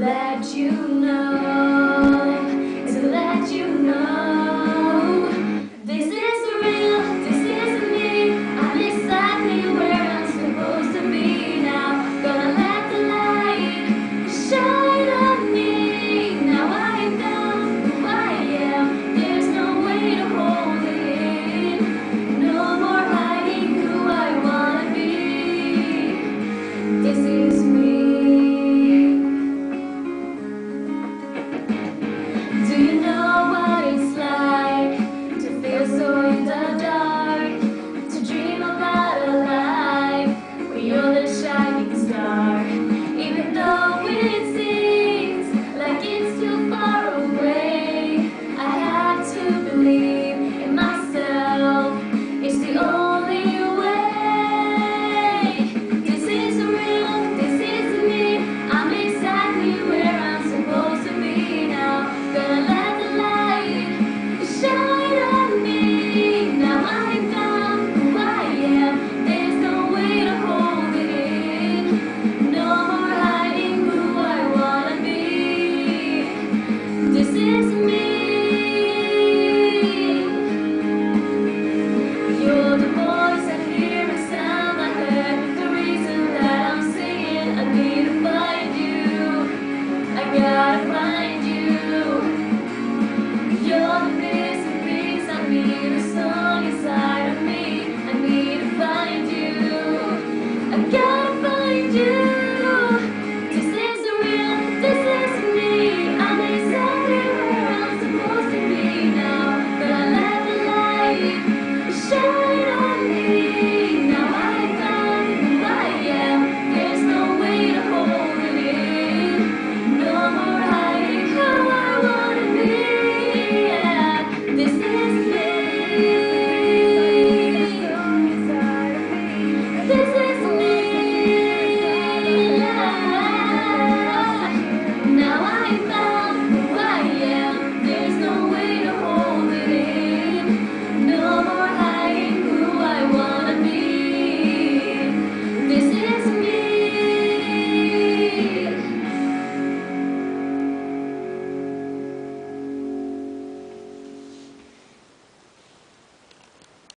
let you know, to let you know, this is real, this is me. I'm exactly where I'm supposed to be now. Gonna let the light shine on me. Now I am down who I am. There's no way to hold it in. No more hiding who I wanna be. This is me. Do you know what it's like to feel so in the dark? To dream about a life where you're the shining star. Even though it seems like it's too far away, I have to believe in myself. It's the only way. This is real, this is me. I'm exactly where I'm supposed to be now. Gonna let the light shine on me. Now I'm down who I am. There's no way to hold it in. No more hiding who I wanna be. This is me. You're the voice I hear, a sound I heard. The reason that I'm singing, I need to find you. I gotta find